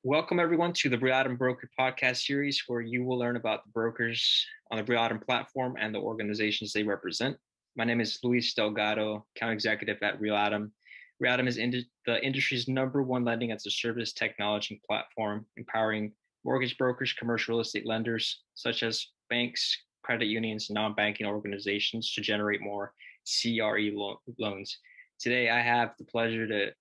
Welcome everyone to the RealAtom Broker podcast series, where you will learn about the brokers on the RealAtom platform and the organizations they represent. My name is Luis Delgado, account executive at RealAtom. RealAtom is the industry's #1 lending as a service technology platform, empowering mortgage brokers, commercial real estate lenders, such as banks, credit unions, non-banking organizations to generate more CRE loans. Today, I have the pleasure to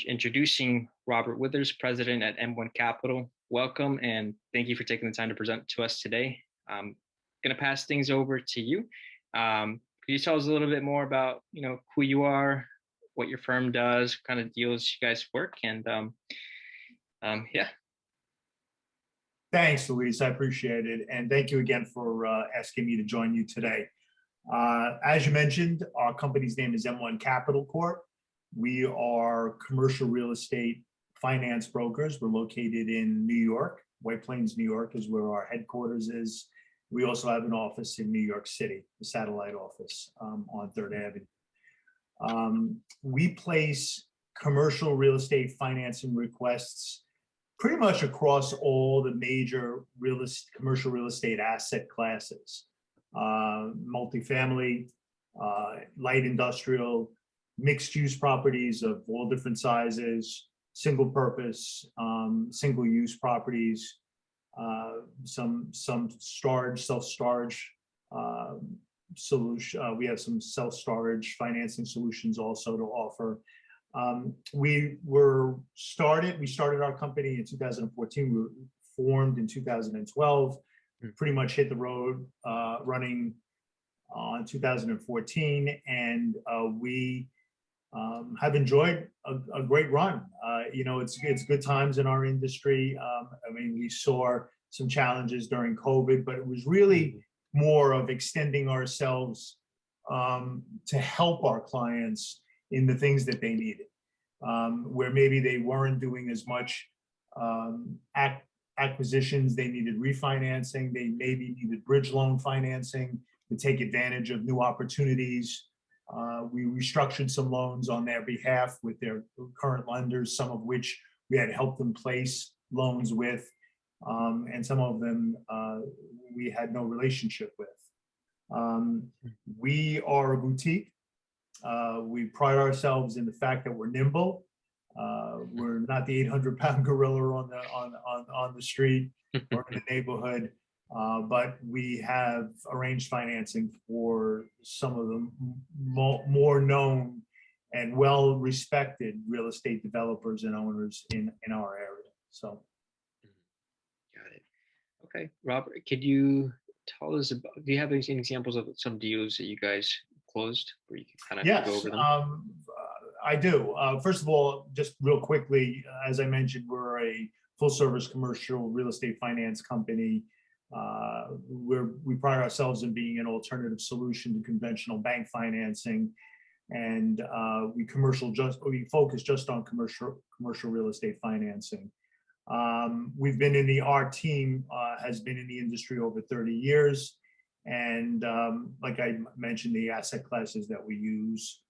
introducing Robert Withers, president at M1 Capital. Welcome, and thank you for taking the time to present to us today. I'm going to pass things over to you. Could you tell us a little bit more about, who you are, what your firm does, what kind of deals you guys work, and yeah. Thanks, Luis. I appreciate it, and thank you again for asking me to join you today. As you mentioned, our company's name is M1 Capital Corp. We are commercial real estate finance brokers. We're located in New York. White Plains, New York is where our headquarters is. We also have an office in New York City, a satellite office on 3rd Avenue. We place commercial real estate financing requests pretty much across all the major commercial real estate asset classes: multifamily, light industrial, mixed-use properties of all different sizes, single-purpose, single-use properties, some storage, self-storage solution. We have some self-storage financing solutions also to offer. We started our company in 2014. We were formed in 2012. Pretty much hit the road running in 2014, and we have enjoyed a great run. It's good times in our industry. We saw some challenges during COVID, but it was really more of extending ourselves to help our clients in the things that they needed, where maybe they weren't doing as much acquisitions. They needed refinancing. They maybe needed bridge loan financing to take advantage of new opportunities. We restructured some loans on their behalf with their current lenders, some of which we had helped them place loans with, and some of them we had no relationship with. We are a boutique. We pride ourselves in the fact that we're nimble. We're not the 800-pound gorilla on the street or in the neighborhood. But we have arranged financing for some of the more known and well-respected real estate developers and owners in our area. So, got it. Okay, Robert, could you tell us about? Do you have any examples of some deals that you guys closed, where you can kind of go over them? I do. First of all, just real quickly, as I mentioned, we're a full-service commercial real estate finance company. We pride ourselves in being an alternative solution to conventional bank financing, and we focus just on commercial real estate financing. Our team has been in the industry over 30 years, and like I mentioned, the asset classes that we use,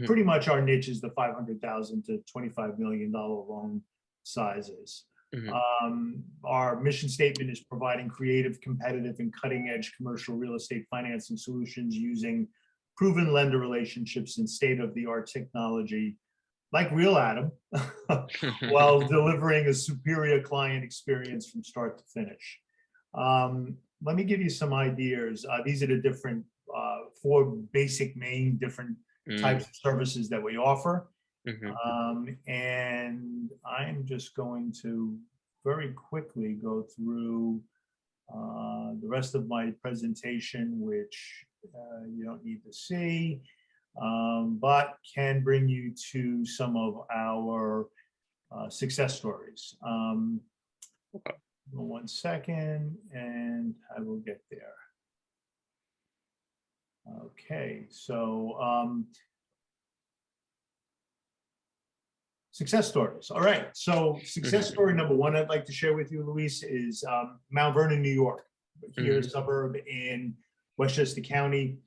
pretty much our niche is the $500,000 to $25 million loan sizes. Our mission statement is providing creative, competitive, and cutting-edge commercial real estate financing solutions using proven lender relationships and state-of-the-art technology like RealAtom while delivering a superior client experience from start to finish. Let me give you some ideas. These are the different 4 basic main different types of services that we offer. And I'm just going to very quickly go through the rest of my presentation, which you don't need to see, but can bring you to some of our success stories. One second, and I will get there. Okay, so success stories. All right, so success story number 1 I'd like to share with you, Luis, is Mount Vernon, New York. Here, a suburb in Westchester County.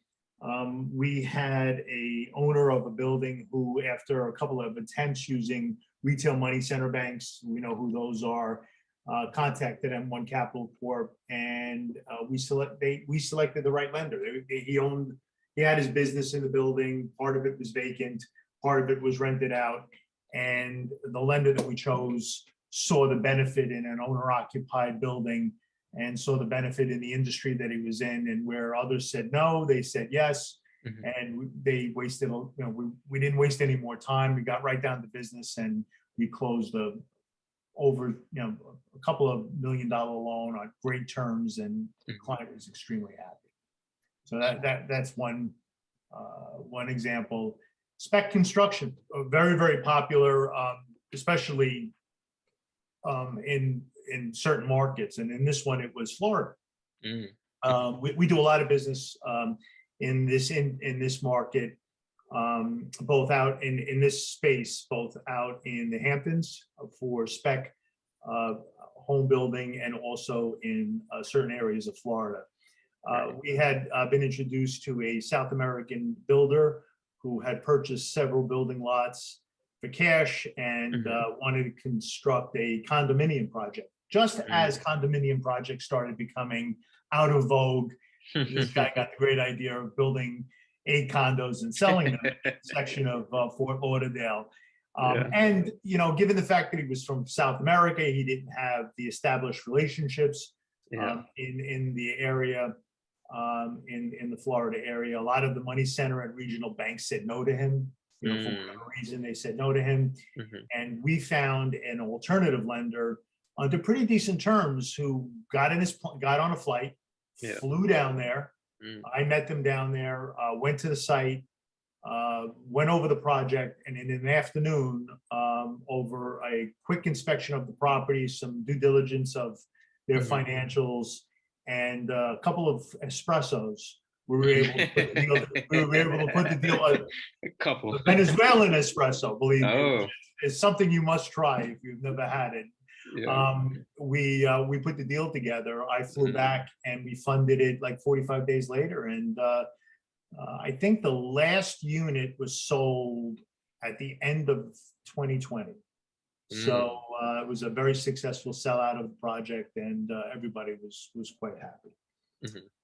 We had a owner of a building who, after a couple of attempts using retail money center banks, we know who those are, contacted M1 Capital Corp, and we selected the right lender. He had his business in the building. Part of it was vacant, part of it was rented out, and the lender that we chose saw the benefit in an owner-occupied building and saw the benefit in the industry that he was in, and where others said no, they said yes. And they wasted, we didn't waste any more time. We got right down to business, and we closed a couple of $1 million loan on great terms, and the client was extremely happy. So that's one example. Spec construction, very, very popular, especially in certain markets, and in this one it was Florida. We do a lot of business in this market, both out in this space, both out in the Hamptons for spec home building, and also in certain areas of Florida. We had been introduced to a South American builder who had purchased several building lots for cash and wanted to construct a condominium project. Just as condominium projects started becoming out of vogue, this guy got the great idea of building 8 condos and selling them in a section of Fort Lauderdale. And, given the fact that he was from South America, he didn't have the established relationships in the area, in the Florida area. A lot of the money center and regional banks said no to him. For whatever reason, they said no to him. And we found an alternative lender under pretty decent terms who got on a flight, flew down there. I met them down there, went to the site, went over the project, and in an afternoon, over a quick inspection of the property, some due diligence of their financials, and a couple of espressos, we were able to put the deal, A couple. Venezuelan espresso, believe me, it's something you must try if you've never had it. We put the deal together. I flew back, and we funded it like 45 days later. And I think the last unit was sold at the end of 2020. So it was a very successful sellout of the project, and everybody was quite happy.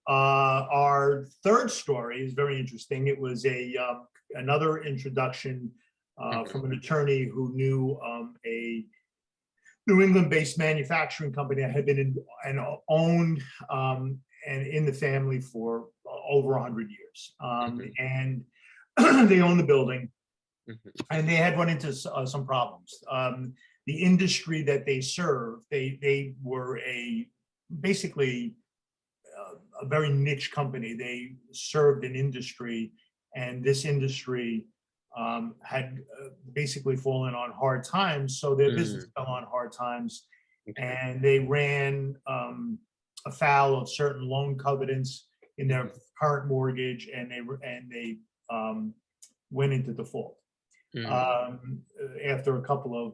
Our third story is very interesting. It was another introduction from an attorney who knew a New England-based manufacturing company that had been owned and in the family for over 100 years. And they owned the building, and they had run into some problems. The industry that they served, they were basically a very niche company. They served an industry, and this industry had basically fallen on hard times, so their business fell on hard times, and they ran afoul of certain loan covenants in their current mortgage, and they went into default. After a couple of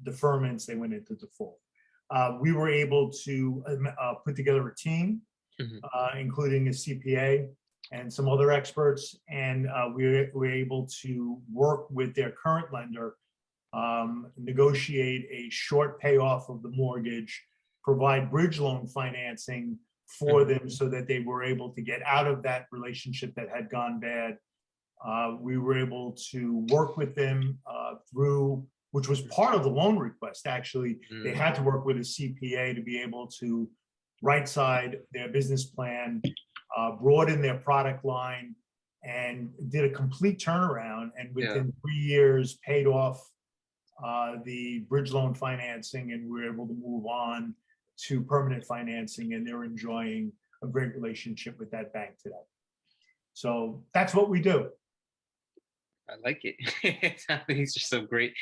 deferments, they went into default. We were able to put together a team, including a CPA and some other experts, and we were able to work with their current lender, negotiate a short payoff of the mortgage, provide bridge loan financing for them so that they were able to get out of that relationship that had gone bad. We were able to work with them through, which was part of the loan request, actually. They had to work with a CPA to be able to right-side their business plan, broaden their product line, and did a complete turnaround, and within 3 years paid off the bridge loan financing, and we were able to move on to permanent financing, and they're enjoying a great relationship with that bank today. So that's what we do. I like it. These are some great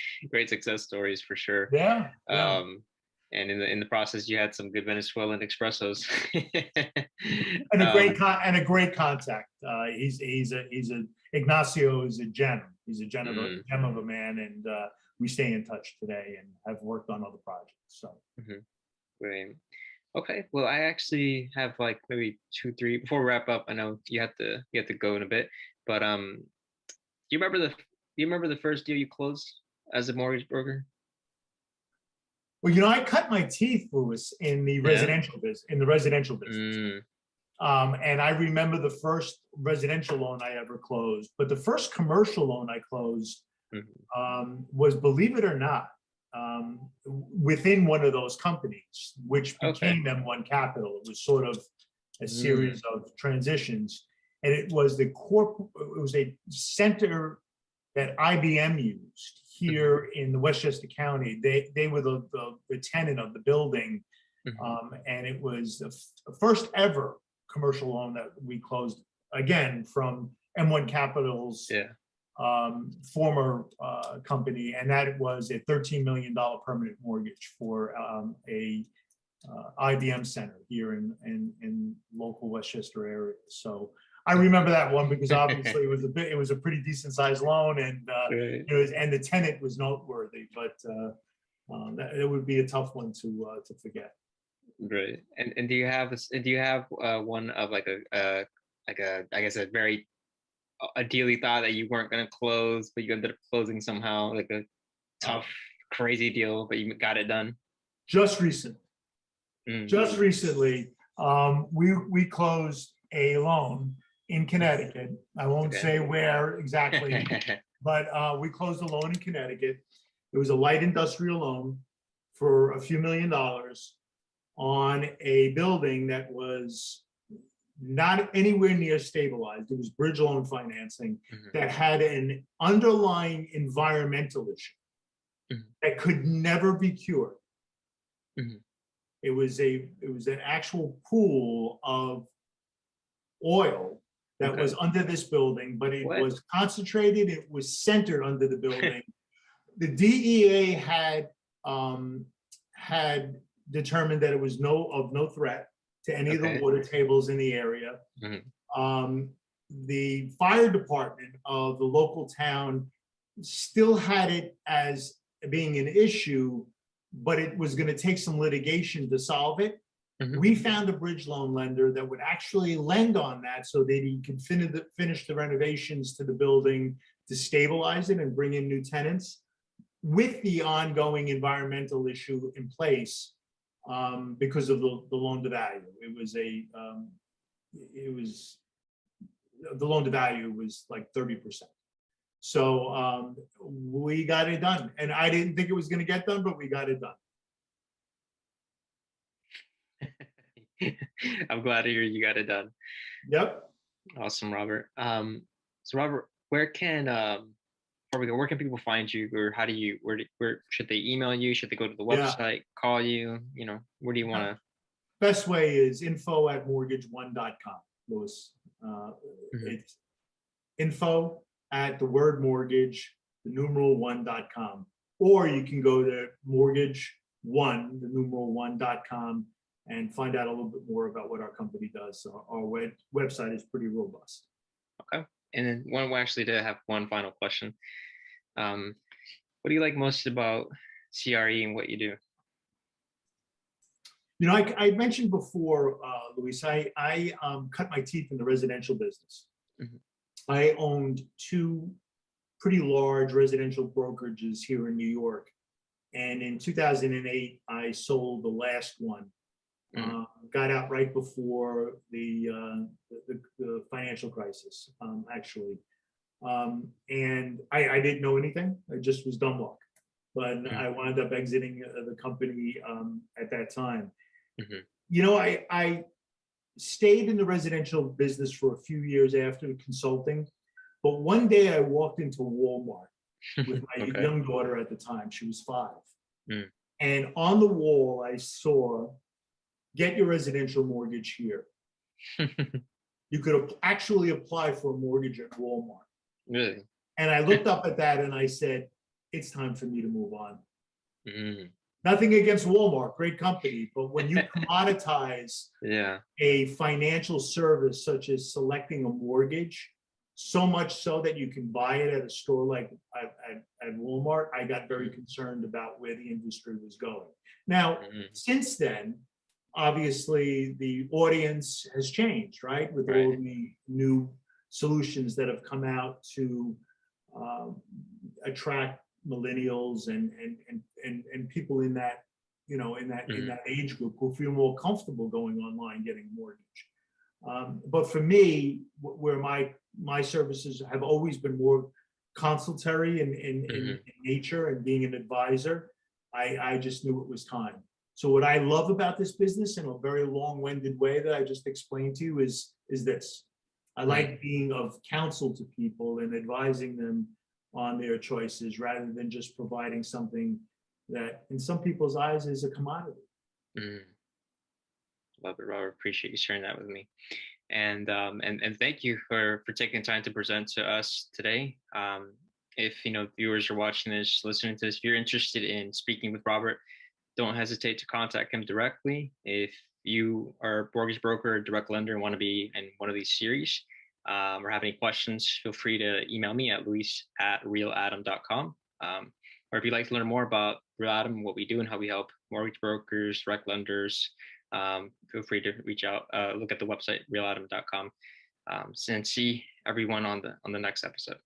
success stories for sure. Yeah. And in the process, you had some good Venezuelan espressos. And a great contact. Ignacio is a gem. He's a gem of a man, and we stay in touch today and have worked on other projects. So. Great. Okay. Well, I actually have like maybe two, three before we wrap up. I know you have to go in a bit, but do you remember the first deal you closed as a mortgage broker? Well, I cut my teeth, Louis, in the Yeah. residential business. Mm, And I remember the first residential loan I ever closed, but the first commercial loan I closed mhm. was, believe it or not, within one of those companies, which Okay. became M1 Capital. It was sort of a Mm, series of transitions, and it was it was a center that IBM used mhm, here in the Westchester County. They were the tenant of the building, mhm. and it was the first ever commercial loan that we closed, again, from M1 Capital's Yeah. former company, and that was a $13 million permanent mortgage for a IBM center here in local Westchester area. So I remember that one because obviously it was a pretty decent sized loan, and Right. and the tenant was noteworthy, but it would be a tough one to forget. Right. And do you have one of like a I guess a very a deal you thought that you weren't gonna close, but you ended up closing somehow, like a Uh, tough, crazy deal, but you got it done? just recent, Mm, just recently, we closed a loan in Connecticut. I won't okay. say where exactly, but we closed a loan in Connecticut. It was a light industrial loan for a few $1 million on a building that was not anywhere near stabilized. It was bridge loan financing Mhm, that had an underlying environmental issue mhm, that could never be cured. mhm. It was an actual pool of oil that Okay. was under this building, but it What? was concentrated. It was centered under the building. The DEA had determined that it was no threat to any of the Okay. water tables in the area. Mhm, Um, the fire department of the local town still had it as being an issue, but it was going to take some litigation to solve it. mhm. We found a bridge loan lender that would actually lend on that so that he could finish the renovations to the building to stabilize it and bring in new tenants with the ongoing environmental issue in place, because of the loan to value. It was the loan to value was like 30%. So we got it done, and I didn't think it was going to get done, but we got it done. I'm glad to hear you got it done. Yep. Awesome, Robert. So Robert, where can people find you, or how do you where should they email you? Should they go to the Yeah. website, call you? Where do you want to? Best way is info@mortgage1.com, Louis. Mhm. It's info at the word mortgage, the numeral 1.com. Or you can go to mortgage one, the numeral 1.com, and find out a little bit more about what our company does. So our website is pretty robust. Okay. And then we actually did have one final question. What do you like most about CRE and what you do? I mentioned before, Luis, I cut my teeth in the residential business. Mhm, I owned two pretty large residential brokerages here in New York. And in 2008, I sold the last one. mhm, Got out right before the financial crisis, actually. And I didn't know anything. I just was dumb luck. But mhm, I wound up exiting the company at that time. mhm, I stayed in the residential business for a few years after consulting. But one day I walked into Walmart with my Okay. young daughter at the time. She was 5. Mm. And on the wall, I saw, get your residential mortgage here. You could actually apply for a mortgage at Walmart. Really? And I looked up at that and I said, it's time for me to move on. Mm. Nothing against Walmart, great company. But when you commoditize Yeah. a financial service such as selecting a mortgage, so much so that you can buy it at a store like at Walmart, I got very Mhm, concerned about where the industry was going. Now, mhm, since then, obviously the audience has changed, right? With all the new solutions that have come out to attract millennials and people in that, you know, in that age group who feel more comfortable going online getting a mortgage. But for me, where my services have always been more consultatory in nature and being an advisor, I just knew it was time. So what I love about this business in a very long-winded way that I just explained to you is this. I like being of counsel to people and advising them on their choices rather than just providing something that in some people's eyes is a commodity. Love it, Robert. Appreciate you sharing that with me. And thank you for taking time to present to us today. If viewers are watching this, listening to this, if you're interested in speaking with Robert, don't hesitate to contact him directly. If you are a mortgage broker or direct lender and want to be in one of these series, or have any questions, feel free to email me at luis@realatom.com. Or if you'd like to learn more about RealAtom, what we do and how we help mortgage brokers, direct lenders, feel free to reach out, look at the website, realatom.com, and see everyone on the next episode.